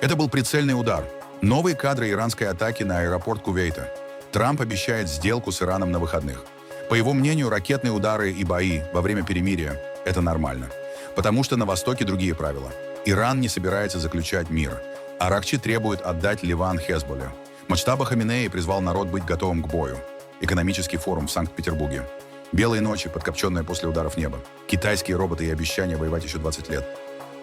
Это был прицельный удар. Новые кадры иранской атаки на аэропорт Кувейта. Трамп обещает сделку с Ираном на выходных. По его мнению, ракетные удары и бои во время перемирия – это нормально. Потому что на Востоке другие правила. Иран не собирается заключать мир. Аракчи требует отдать Ливан Хезболле. Муджтаба Хаминеи призвал народ быть готовым к бою. Экономический форум в Санкт-Петербурге. Белые ночи, подкопченные после ударов неба. Китайские роботы и обещания воевать еще 20 лет.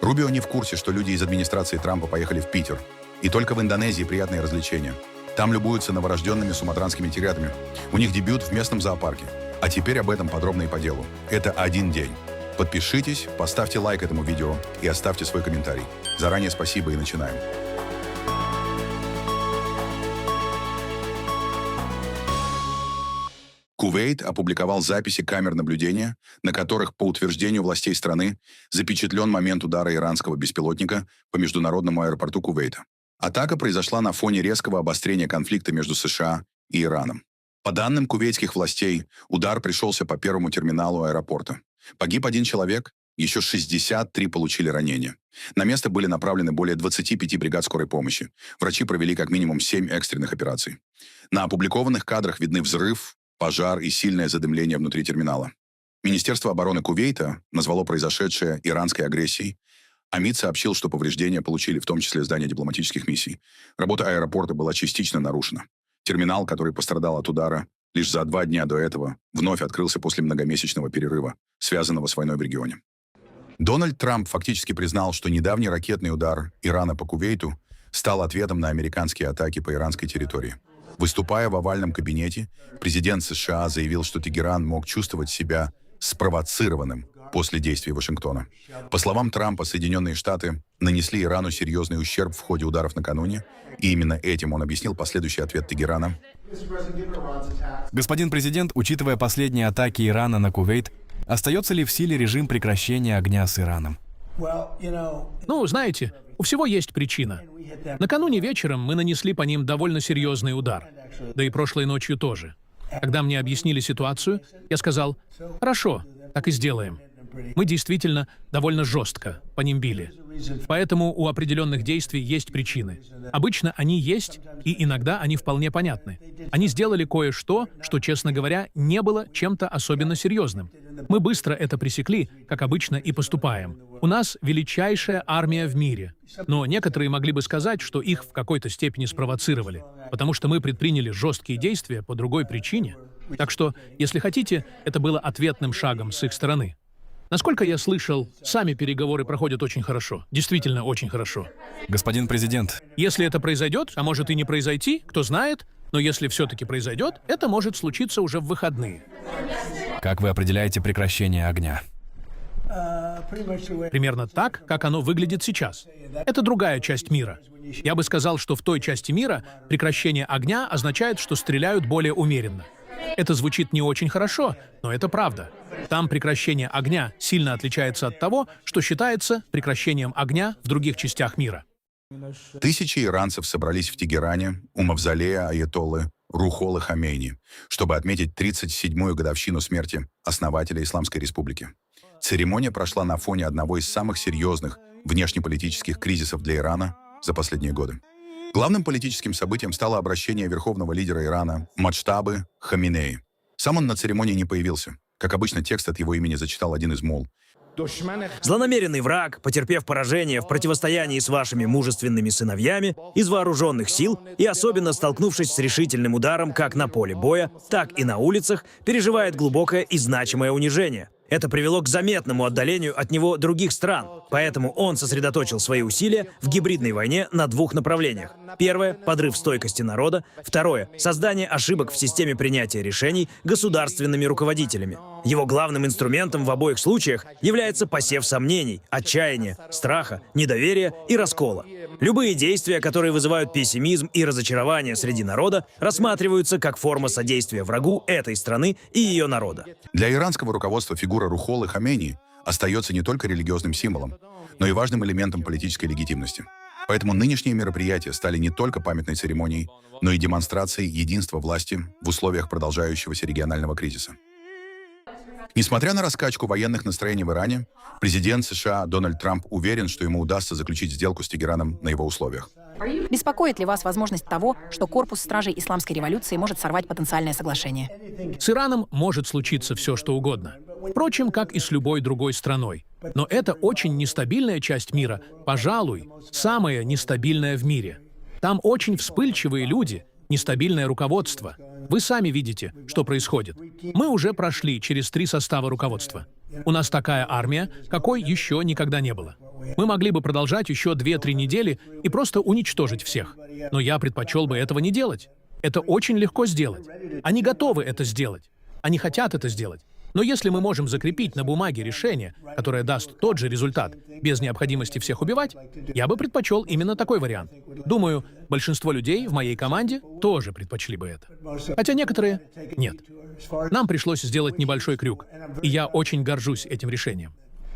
Рубио не в курсе, что люди из администрации Трампа поехали в Питер. И только в Индонезии приятные развлечения. Там любуются новорожденными суматранскими тигрятами. У них дебют в местном зоопарке. А теперь об этом подробно и по делу. Это один день. Подпишитесь, поставьте лайк этому видео и оставьте свой комментарий. Заранее спасибо и начинаем. Кувейт опубликовал записи камер наблюдения, на которых, по утверждению властей страны, запечатлен момент удара иранского беспилотника по международному аэропорту Кувейта. Атака произошла на фоне резкого обострения конфликта между США и Ираном. По данным кувейтских властей, удар пришелся по первому терминалу аэропорта. Погиб один человек, еще 63 получили ранения. На место были направлены более 25 бригад скорой помощи. Врачи провели как минимум 7 экстренных операций. На опубликованных кадрах видны взрыв, пожар и сильное задымление внутри терминала. Министерство обороны Кувейта назвало произошедшее иранской агрессией, а МИД сообщил, что повреждения получили в том числе здания дипломатических миссий. Работа аэропорта была частично нарушена. Терминал, который пострадал от удара, лишь за 2 дня до этого вновь открылся после многомесячного перерыва, связанного с войной в регионе. Дональд Трамп фактически признал, что недавний ракетный удар Ирана по Кувейту стал ответом на американские атаки по иранской территории. Выступая в овальном кабинете, президент США заявил, что Тегеран мог чувствовать себя спровоцированным после действий Вашингтона. По словам Трампа, Соединенные Штаты нанесли Ирану серьезный ущерб в ходе ударов накануне, и именно этим он объяснил последующий ответ Тегерана. Господин президент, учитывая последние атаки Ирана на Кувейт, остается ли в силе режим прекращения огня с Ираном? Ну, знаете, у всего есть причина. Накануне вечером мы нанесли по ним довольно серьезный удар. Да и прошлой ночью тоже. Когда мне объяснили ситуацию, я сказал: «Хорошо, так и сделаем». Мы действительно довольно жестко по ним били. Поэтому у определенных действий есть причины. Обычно они есть, и иногда они вполне понятны. Они сделали кое-что, что, честно говоря, не было чем-то особенно серьезным. Мы быстро это пресекли, как обычно и поступаем. У нас величайшая армия в мире. Но некоторые могли бы сказать, что их в какой-то степени спровоцировали, потому что мы предприняли жесткие действия по другой причине. Так что, если хотите, это было ответным шагом с их стороны. Насколько я слышал, сами переговоры проходят очень хорошо. Действительно очень хорошо. Господин президент, Если это произойдет, а может и не произойти, кто знает, но если все-таки произойдет, это может случиться уже в выходные. как вы определяете прекращение огня? Примерно так, как оно выглядит сейчас. Это другая часть мира. Я бы сказал, что в той части мира прекращение огня означает, что стреляют более умеренно. Это звучит не очень хорошо, но это правда. Там прекращение огня сильно отличается от того, что считается прекращением огня в других частях мира. Тысячи иранцев собрались в Тегеране у мавзолея аятоллы Рухолы Хамейни, чтобы отметить 37-ю годовщину смерти основателя Исламской Республики. Церемония прошла на фоне одного из самых серьезных внешнеполитических кризисов для Ирана за последние годы. Главным политическим событием стало обращение верховного лидера Ирана Муджтабы Хаминеи. Сам он на церемонии не появился. Как обычно, текст от его имени зачитал один из мулл. Злонамеренный враг, потерпев поражение в противостоянии с вашими мужественными сыновьями из вооруженных сил и особенно столкнувшись с решительным ударом как на поле боя, так и на улицах, переживает глубокое и значимое унижение. Это привело к заметному отдалению от него других стран, поэтому он сосредоточил свои усилия в гибридной войне на 2 направлениях. Первое – подрыв стойкости народа. Второе – создание ошибок в системе принятия решений государственными руководителями. Его главным инструментом в обоих случаях является посев сомнений, отчаяния, страха, недоверия и раскола. Любые действия, которые вызывают пессимизм и разочарование среди народа, рассматриваются как форма содействия врагу этой страны и ее народа. Для иранского руководства фигура Рухолы Хамейни остается не только религиозным символом, но и важным элементом политической легитимности. Поэтому нынешние мероприятия стали не только памятной церемонией, но и демонстрацией единства власти в условиях продолжающегося регионального кризиса. Несмотря на раскачку военных настроений в Иране, президент США Дональд Трамп уверен, что ему удастся заключить сделку с Тегераном на его условиях. Беспокоит ли вас возможность того, что корпус стражей исламской революции может сорвать потенциальное соглашение? С Ираном может случиться все, что угодно. Впрочем, как и с любой другой страной. Но это очень нестабильная часть мира, пожалуй, самая нестабильная в мире. Там очень вспыльчивые люди, нестабильное руководство. Вы сами видите, что происходит. Мы уже прошли через 3 состава руководства. У нас такая армия, какой еще никогда не было. Мы могли бы продолжать еще 2-3 недели и просто уничтожить всех. Но я предпочел бы этого не делать. Это очень легко сделать. Они готовы это сделать. Они хотят это сделать. Но если мы можем закрепить на бумаге решение, которое даст тот же результат, без необходимости всех убивать, я бы предпочел именно такой вариант. Думаю, большинство людей в моей команде тоже предпочли бы это. Хотя некоторые — нет. Нам пришлось сделать небольшой крюк, и я очень горжусь этим решением.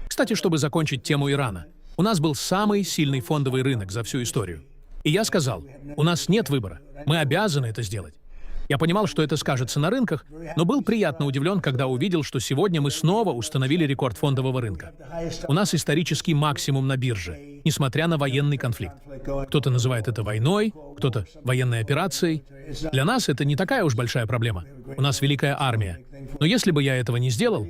Кстати, чтобы закончить тему Ирана, у нас был самый сильный фондовый рынок за всю историю. И я сказал, у нас нет выбора, мы обязаны это сделать. Я понимал, что это скажется на рынках, но был приятно удивлен, когда увидел, что сегодня мы снова установили рекорд фондового рынка. У нас исторический максимум на бирже, несмотря на военный конфликт. Кто-то называет это войной, кто-то военной операцией. Для нас это не такая уж большая проблема. У нас великая армия. Но если бы я этого не сделал,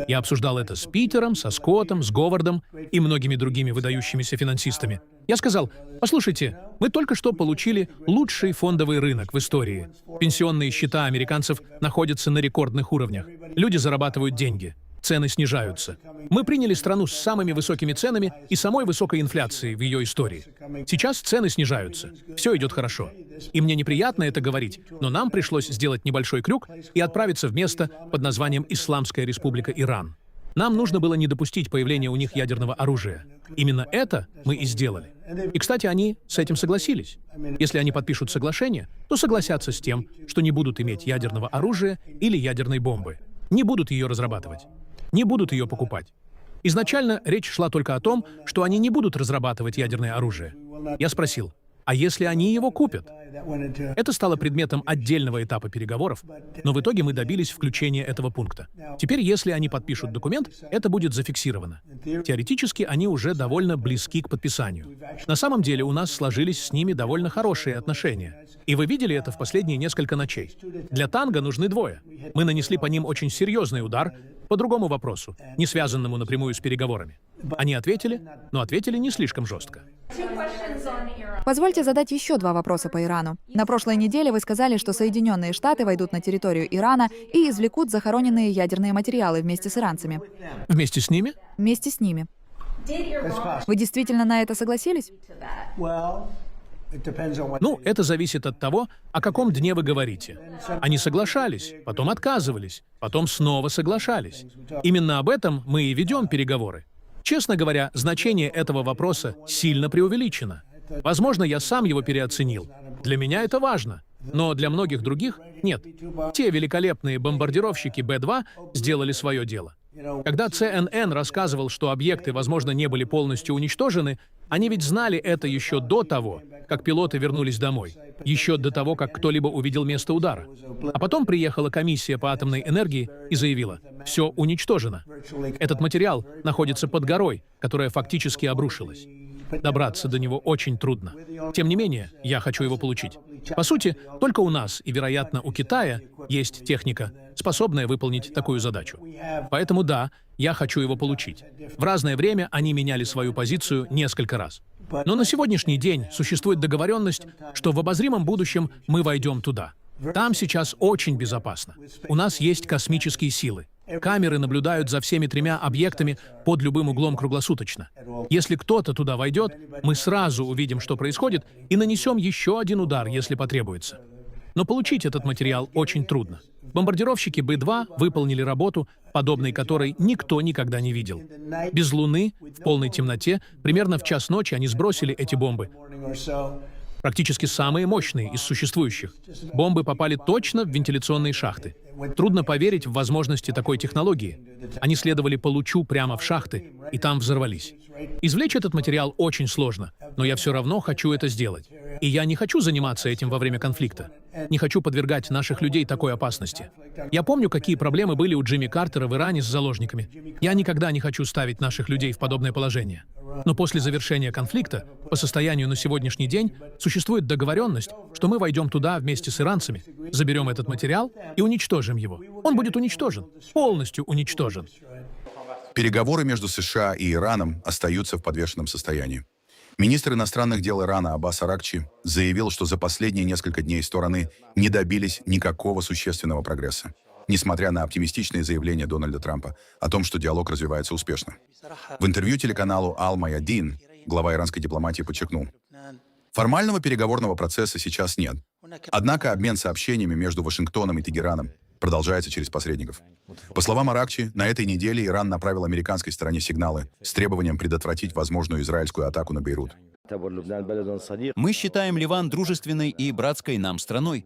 я обсуждал это с Питером, со Скоттом, с Говардом и многими другими выдающимися финансистами. Я сказал, послушайте, мы только что получили лучший фондовый рынок в истории. Пенсионные счета американцев находятся на рекордных уровнях. Люди зарабатывают деньги. Цены снижаются. Мы приняли страну с самыми высокими ценами и самой высокой инфляцией в ее истории. Сейчас цены снижаются. Все идет хорошо. И мне неприятно это говорить, но нам пришлось сделать небольшой крюк и отправиться в место под названием Исламская Республика Иран. Нам нужно было не допустить появления у них ядерного оружия. Именно это мы и сделали. И, кстати, они с этим согласились. Если они подпишут соглашение, то согласятся с тем, что не будут иметь ядерного оружия или ядерной бомбы. Не будут ее разрабатывать. Не будут ее покупать. Изначально речь шла только о том, что они не будут разрабатывать ядерное оружие. Я спросил, а если они его купят? Это стало предметом отдельного этапа переговоров, но в итоге мы добились включения этого пункта. Теперь, если они подпишут документ, это будет зафиксировано. Теоретически они уже довольно близки к подписанию. На самом деле у нас сложились с ними довольно хорошие отношения. И вы видели это в последние несколько ночей. Для танго нужны двое. Мы нанесли по ним очень серьезный удар по другому вопросу, не связанному напрямую с переговорами. Они ответили, но ответили не слишком жестко. Позвольте задать еще 2 вопроса по Ирану. На прошлой неделе вы сказали, что Соединенные Штаты войдут на территорию Ирана и извлекут захороненные ядерные материалы вместе с иранцами. Вместе с ними? Вместе с ними. Вы действительно на это согласились? Ну, это зависит от того, о каком дне вы говорите. Они соглашались, потом отказывались, потом снова соглашались. Именно об этом мы и ведем переговоры. Честно говоря, значение этого вопроса сильно преувеличено. Возможно, я сам его переоценил. Для меня это важно, но для многих других нет. Те великолепные бомбардировщики Б-2 сделали свое дело. Когда CNN рассказывал, что объекты, возможно, не были полностью уничтожены, они ведь знали это еще до того, как пилоты вернулись домой, еще до того, как кто-либо увидел место удара. А потом приехала комиссия по атомной энергии и заявила, все уничтожено. Этот материал находится под горой, которая фактически обрушилась. Добраться до него очень трудно. Тем не менее, я хочу его получить. По сути, только у нас и, вероятно, у Китая есть техника, способная выполнить такую задачу. Поэтому да, я хочу его получить. В разное время они меняли свою позицию несколько раз. Но на сегодняшний день существует договоренность, что в обозримом будущем мы войдем туда. Там сейчас очень безопасно. У нас есть космические силы. Камеры наблюдают за всеми 3 объектами под любым углом круглосуточно. Если кто-то туда войдет, мы сразу увидим, что происходит, и нанесем еще один удар, если потребуется. Но получить этот материал очень трудно. Бомбардировщики Б-2 выполнили работу, подобной которой никто никогда не видел. Без луны, в полной темноте, примерно в 1:00 ночи они сбросили эти бомбы. Практически самые мощные из существующих. Бомбы попали точно в вентиляционные шахты. Трудно поверить в возможности такой технологии. Они следовали по лучу прямо в шахты, и там взорвались. Извлечь этот материал очень сложно, но я все равно хочу это сделать. И я не хочу заниматься этим во время конфликта. Не хочу подвергать наших людей такой опасности. Я помню, какие проблемы были у Джимми Картера в Иране с заложниками. Я никогда не хочу ставить наших людей в подобное положение. Но после завершения конфликта, по состоянию на сегодняшний день, существует договоренность, что мы войдем туда вместе с иранцами, заберем этот материал и уничтожим его. Он будет уничтожен, полностью уничтожен. Переговоры между США и Ираном остаются в подвешенном состоянии. Министр иностранных дел Ирана Аббас Аракчи заявил, что за последние несколько дней стороны не добились никакого существенного прогресса, несмотря на оптимистичные заявления Дональда Трампа о том, что диалог развивается успешно. В интервью телеканалу Ал-Маядин глава иранской дипломатии подчеркнул: формального переговорного процесса сейчас нет. Однако обмен сообщениями между Вашингтоном и Тегераном продолжается через посредников. По словам Аракчи, на этой неделе Иран направил американской стороне сигналы с требованием предотвратить возможную израильскую атаку на Бейрут. Мы считаем Ливан дружественной и братской нам страной.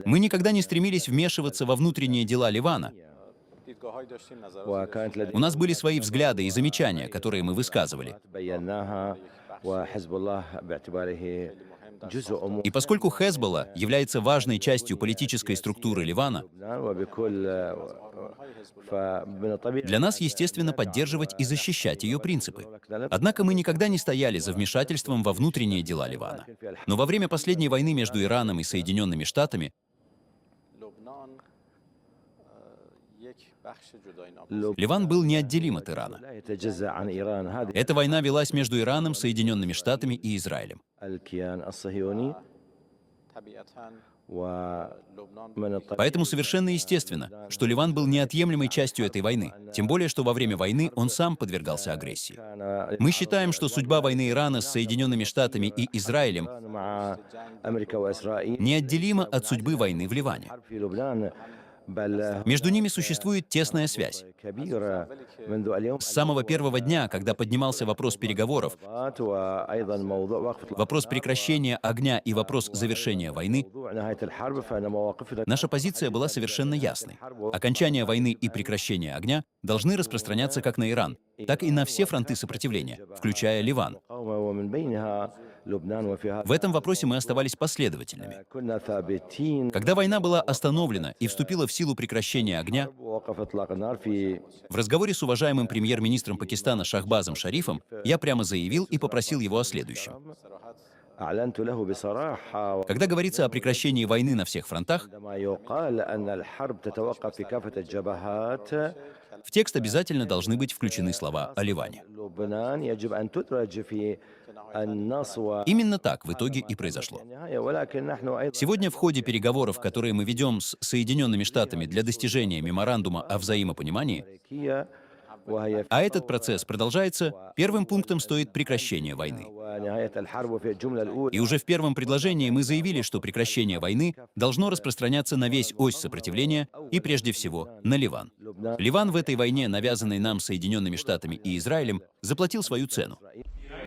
Мы никогда не стремились вмешиваться во внутренние дела Ливана. У нас были свои взгляды и замечания, которые мы высказывали. И поскольку Хезболла является важной частью политической структуры Ливана, для нас, естественно, поддерживать и защищать ее принципы. Однако мы никогда не стояли за вмешательством во внутренние дела Ливана. Но во время последней войны между Ираном и Соединенными Штатами Ливан был неотделим от Ирана. Эта война велась между Ираном, Соединенными Штатами и Израилем. Поэтому совершенно естественно, что Ливан был неотъемлемой частью этой войны, тем более, что во время войны он сам подвергался агрессии. Мы считаем, что судьба войны Ирана с Соединенными Штатами и Израилем неотделима от судьбы войны в Ливане. Между ними существует тесная связь. С самого первого дня, когда поднимался вопрос переговоров, вопрос прекращения огня и вопрос завершения войны, наша позиция была совершенно ясной. Окончание войны и прекращение огня должны распространяться как на Иран, так и на все фронты сопротивления, включая Ливан. В этом вопросе мы оставались последовательными. Когда война была остановлена и вступила в силу прекращения огня, в разговоре с уважаемым премьер-министром Пакистана Шахбазом Шарифом я прямо заявил и попросил его о следующем. Когда говорится о прекращении войны на всех фронтах, в текст обязательно должны быть включены слова о Ливане. Именно так в итоге и произошло. Сегодня в ходе переговоров, которые мы ведем с Соединенными Штатами для достижения меморандума о взаимопонимании, а этот процесс продолжается, первым пунктом стоит прекращение войны. И уже в первом предложении мы заявили, что прекращение войны должно распространяться на весь ось сопротивления и, прежде всего, на Ливан. Ливан в этой войне, навязанной нам Соединенными Штатами и Израилем, заплатил свою цену.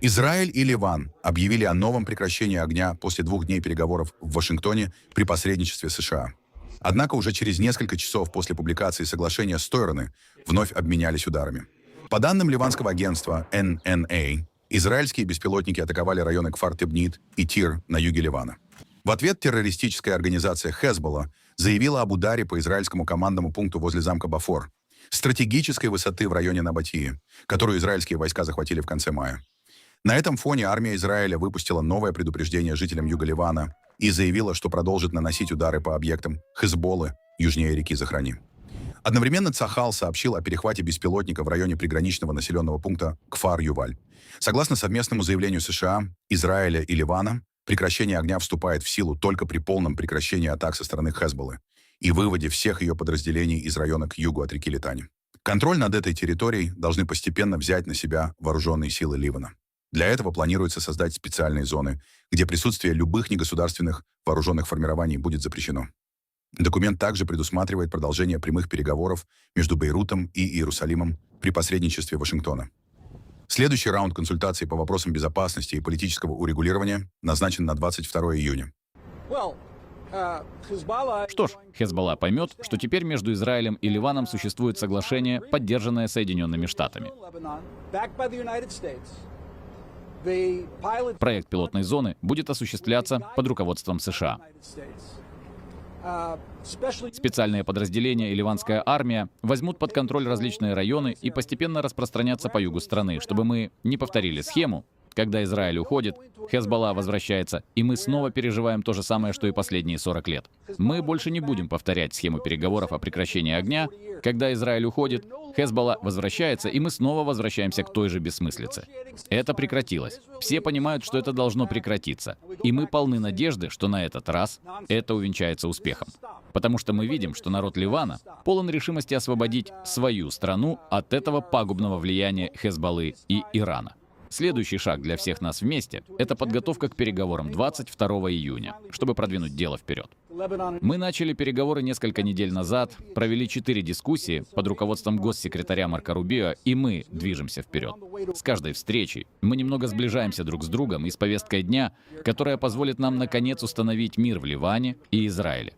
Израиль и Ливан объявили о новом прекращении огня после 2 дней переговоров в Вашингтоне при посредничестве США. Однако уже через несколько часов после публикации соглашения стороны вновь обменялись ударами. По данным ливанского агентства NNA, израильские беспилотники атаковали районы Кфар-Тебнит и Тир на юге Ливана. В ответ террористическая организация Хезболла заявила об ударе по израильскому командному пункту возле замка Бафор, стратегической высоты в районе Набатии, которую израильские войска захватили в конце мая. На этом фоне армия Израиля выпустила новое предупреждение жителям юга Ливана и заявила, что продолжит наносить удары по объектам Хезболлы южнее реки Захрани. Одновременно Цахал сообщил о перехвате беспилотника в районе приграничного населенного пункта Кфар-Юваль. Согласно совместному заявлению США, Израиля и Ливана, прекращение огня вступает в силу только при полном прекращении атак со стороны Хезболлы и выводе всех ее подразделений из района к югу от реки Литани. Контроль над этой территорией должны постепенно взять на себя вооруженные силы Ливана. Для этого планируется создать специальные зоны, где присутствие любых негосударственных вооруженных формирований будет запрещено. Документ также предусматривает продолжение прямых переговоров между Бейрутом и Иерусалимом при посредничестве Вашингтона. Следующий раунд консультаций по вопросам безопасности и политического урегулирования назначен на 22 июня. Что ж, Хезболла поймет, что теперь между Израилем и Ливаном существует соглашение, поддержанное Соединенными Штатами. Проект пилотной зоны будет осуществляться под руководством США. Специальные подразделения и ливанская армия возьмут под контроль различные районы и постепенно распространятся по югу страны, чтобы мы не повторили схему. Когда Израиль уходит, Хезболла возвращается, и мы снова переживаем то же самое, что и последние 40 лет. Мы больше не будем повторять схему переговоров о прекращении огня. Когда Израиль уходит, Хезболла возвращается, и мы снова возвращаемся к той же бессмыслице. Это прекратилось. Все понимают, что это должно прекратиться. И мы полны надежды, что на этот раз это увенчается успехом. Потому что мы видим, что народ Ливана полон решимости освободить свою страну от этого пагубного влияния Хезболлы и Ирана. Следующий шаг для всех нас вместе — это подготовка к переговорам 22 июня, чтобы продвинуть дело вперед. Мы начали переговоры несколько недель назад, провели 4 дискуссии под руководством госсекретаря Марко Рубио, и мы движемся вперед. С каждой встречей мы немного сближаемся друг с другом и с повесткой дня, которая позволит нам наконец установить мир в Ливане и Израиле.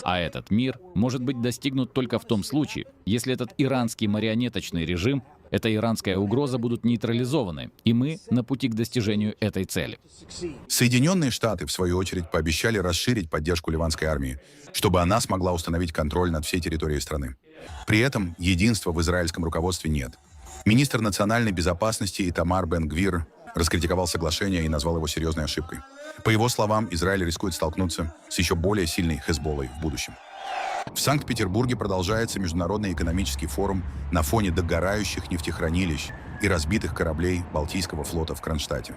А этот мир может быть достигнут только в том случае, если этот иранский марионеточный режим, эта иранская угроза будут нейтрализованы, и мы на пути к достижению этой цели. Соединенные Штаты, в свою очередь, пообещали расширить поддержку ливанской армии, чтобы она смогла установить контроль над всей территорией страны. При этом единства в израильском руководстве нет. Министр национальной безопасности Итамар Бен-Гвир раскритиковал соглашение и назвал его серьезной ошибкой. По его словам, Израиль рискует столкнуться с еще более сильной Хезболлой в будущем. В Санкт-Петербурге продолжается Международный экономический форум на фоне догорающих нефтехранилищ и разбитых кораблей Балтийского флота в Кронштадте.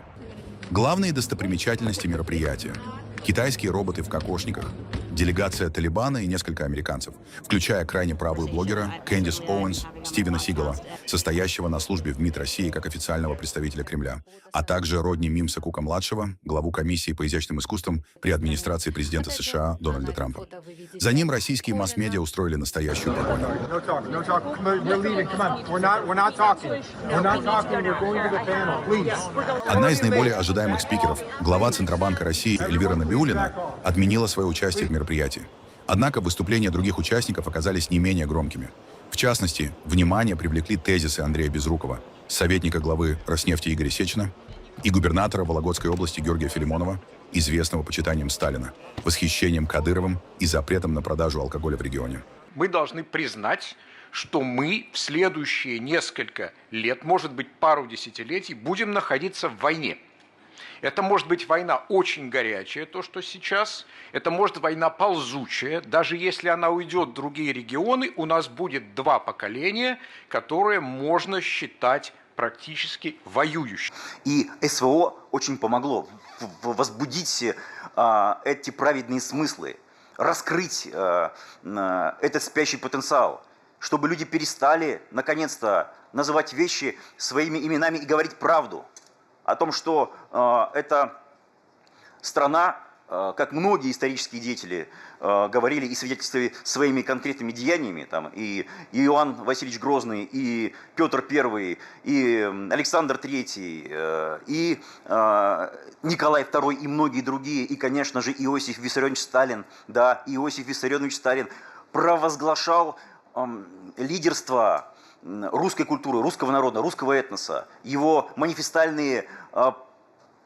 Главные достопримечательности мероприятия – китайские роботы в кокошниках, делегация Талибана и несколько американцев, включая крайне правую блогера Кэндис Оуэнс, Стивена Сигала, состоящего на службе в МИД России как официального представителя Кремля, а также Родни Мимса Кука-младшего, главу комиссии по изящным искусствам при администрации президента США Дональда Трампа. За ним российские масс-медиа устроили настоящую погоню. Одна из наиболее ожидаемых спикеров, глава Центробанка России Эльвира Набиуллина, отменила свое участие в мероприятии. Однако выступления других участников оказались не менее громкими. В частности, внимание привлекли тезисы Андрея Безрукова, советника главы Роснефти Игоря Сечина, и губернатора Вологодской области Георгия Филимонова, известного почитанием Сталина, восхищением Кадыровым и запретом на продажу алкоголя в регионе. Мы должны признать, что мы в следующие несколько лет, может быть, пару десятилетий, будем находиться в войне. Это может быть война очень горячая, то, что сейчас. Это может война ползучая. Даже если она уйдет в другие регионы, у нас будет 2 поколения, которые можно считать практически воюющими. И СВО очень помогло возбудить эти праведные смыслы, раскрыть этот спящий потенциал, чтобы люди перестали, наконец-то, называть вещи своими именами и говорить правду о том, что эта страна, как многие исторические деятели говорили и свидетельствовали своими конкретными деяниями, там, и Иоанн Васильевич Грозный, и Петр I, и Александр III, и Николай II, и многие другие, и, конечно же, Иосиф Виссарионович Сталин, да, Иосиф Виссарионович Сталин провозглашал лидерство русской культуры, русского народа, русского этноса, его манифестальные,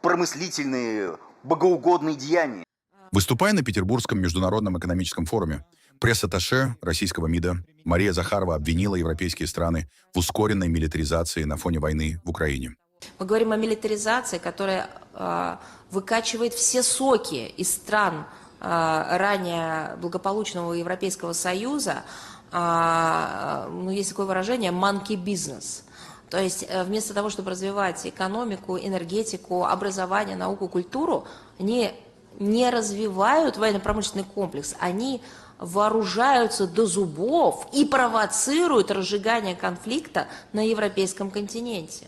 промыслительные, богоугодные деяния. Выступая на Петербургском международном экономическом форуме, пресс-атташе российского МИДа Мария Захарова обвинила европейские страны в ускоренной милитаризации на фоне войны в Украине. Мы говорим о милитаризации, которая выкачивает все соки из стран ранее благополучного Европейского Союза. Есть такое выражение «monkey business». То есть вместо того, чтобы развивать экономику, энергетику, образование, науку, культуру, они не развивают военно-промышленный комплекс, они вооружаются до зубов и провоцируют разжигание конфликта на европейском континенте.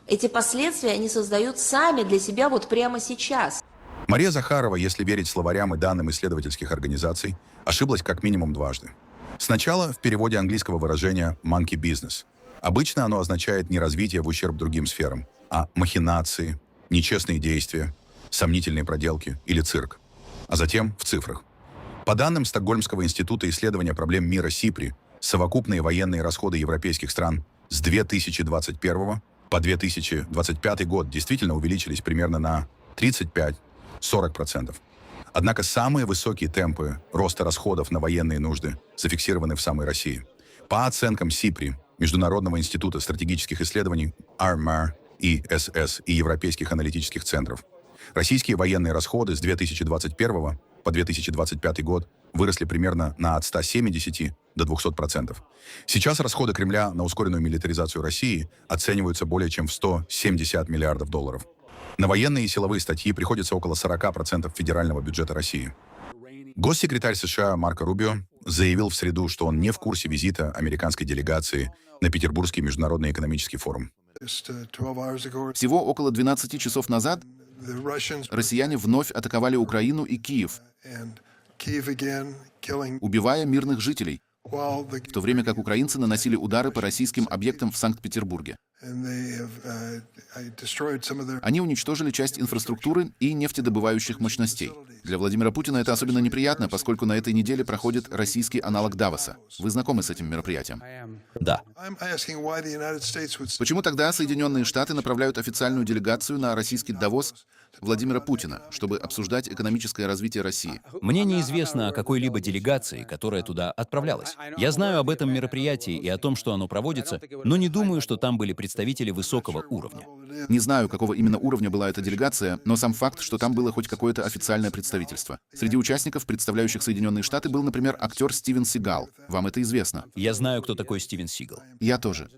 Эти последствия они создают сами для себя вот прямо сейчас. Мария Захарова, если верить словарям и данным исследовательских организаций, ошиблась как минимум дважды. Сначала в переводе английского выражения «monkey business». Обычно оно означает не развитие в ущерб другим сферам, а махинации, нечестные действия, сомнительные проделки или цирк. А затем в цифрах. По данным Стокгольмского института исследования проблем мира СИПРИ, совокупные военные расходы европейских стран с 2021 по 2025 год действительно увеличились примерно на 35-40%. Однако самые высокие темпы роста расходов на военные нужды зафиксированы в самой России. По оценкам СИПРИ, Международного института стратегических исследований, АРМАР, ИСС и Европейских аналитических центров, российские военные расходы с 2021 по 2025 год выросли примерно от 170 до 200%. Сейчас расходы Кремля на ускоренную милитаризацию России оцениваются более чем в 170 миллиардов долларов. На военные и силовые статьи приходится около 40% федерального бюджета России. Госсекретарь США Марко Рубио заявил в среду, что он не в курсе визита американской делегации на Петербургский международный экономический форум. Всего около 12 часов назад россияне вновь атаковали Украину и Киев, убивая мирных жителей, в то время как украинцы наносили удары по российским объектам в Санкт-Петербурге. Они уничтожили часть инфраструктуры и нефтедобывающих мощностей. Для Владимира Путина это особенно неприятно, поскольку на этой неделе проходит российский аналог Давоса. Вы знакомы с этим мероприятием? Да. Почему тогда Соединенные Штаты направляют официальную делегацию на российский Давос Владимира Путина, чтобы обсуждать экономическое развитие России? Мне неизвестно о какой-либо делегации, которая туда отправлялась. Я знаю об этом мероприятии и о том, что оно проводится, но не думаю, что там были представители высокого уровня. Не знаю, какого именно уровня была эта делегация, но сам факт, что там было хоть какое-то официальное представительство. Среди участников, представляющих Соединенные Штаты, был, например, актер Стивен Сигал. Вам это известно? Я знаю, кто такой Стивен Сигал. Я тоже.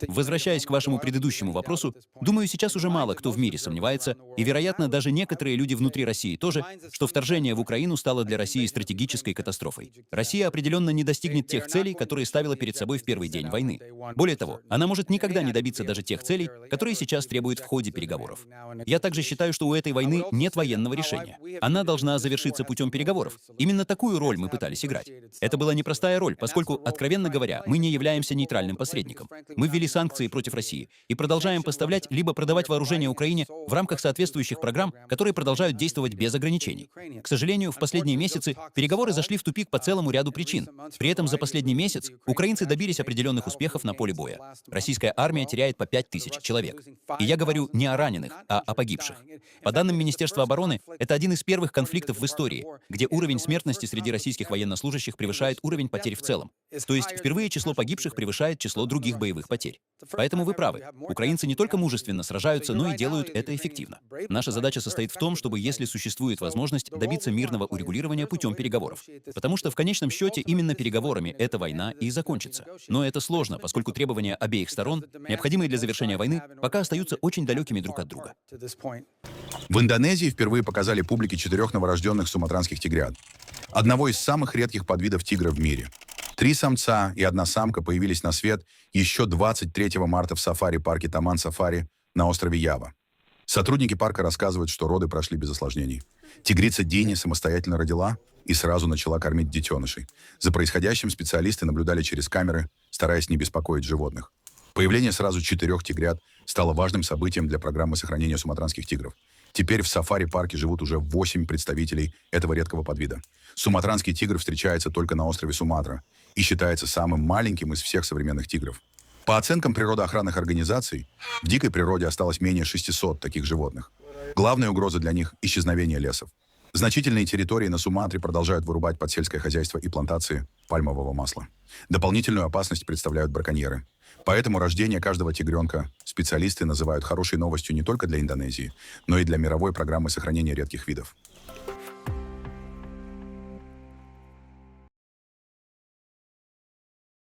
Возвращаясь к вашему предыдущему вопросу, думаю, сейчас уже мало кто в мире сомневается, и, вероятно, даже некоторые люди внутри России тоже, что вторжение в Украину стало для России стратегической катастрофой. Россия определенно не достигнет тех целей, которые ставила перед собой в первый день войны. Более того, она может никогда не добиться даже тех целей, которые сейчас требует в ходе переговоров. Я также считаю, что у этой войны нет военного решения. Она должна завершиться путем переговоров. Именно такую роль мы пытались играть. Это была непростая роль, поскольку, откровенно говоря, мы не являемся нейтральным посредником. Мы ввели санкции против России и продолжаем поставлять либо продавать вооружение Украине в рамках соответствующих программ, которые продолжают действовать без ограничений. К сожалению, в последние месяцы переговоры зашли в тупик по целому ряду причин. При этом за последний месяц украинцы добились определенных успехов на поле боя. Российская армия теряет по 5000 человек. И я говорю не о раненых, а о погибших. По данным Министерства обороны, это один из первых конфликтов в истории, где уровень смертности среди российских военнослужащих превышает уровень потерь в целом. То есть впервые число погибших превышает число других боевых потерь. Поэтому вы правы. Украинцы не только мужественно сражаются, но и делают это эффективно. Наша задача состоит в том, чтобы, если существует возможность, добиться мирного урегулирования путем переговоров. Потому что в конечном счете именно переговорами эта война и закончится. Но это сложно, поскольку требования обеих сторон, необходимые для завершения войны, пока остаются очень далекими друг от друга. В Индонезии впервые показали публике 4 новорожденных суматранских тигрят. Одного из самых редких подвидов тигра в мире. 3 самца и 1 самка появились на свет еще 23 марта в сафари-парке Таман-Сафари на острове Ява. Сотрудники парка рассказывают, что роды прошли без осложнений. Тигрица Дини самостоятельно родила и сразу начала кормить детенышей. За происходящим специалисты наблюдали через камеры, стараясь не беспокоить животных. Появление сразу 4 тигрят стало важным событием для программы сохранения суматранских тигров. Теперь в сафари-парке живут уже 8 представителей этого редкого подвида. Суматранский тигр встречается только на острове Суматра и считается самым маленьким из всех современных тигров. По оценкам природоохранных организаций, в дикой природе осталось менее 600 таких животных. Главная угроза для них – исчезновение лесов. Значительные территории на Суматре продолжают вырубать под сельское хозяйство и плантации пальмового масла. Дополнительную опасность представляют браконьеры. Поэтому рождение каждого тигренка специалисты называют хорошей новостью не только для Индонезии, но и для мировой программы сохранения редких видов.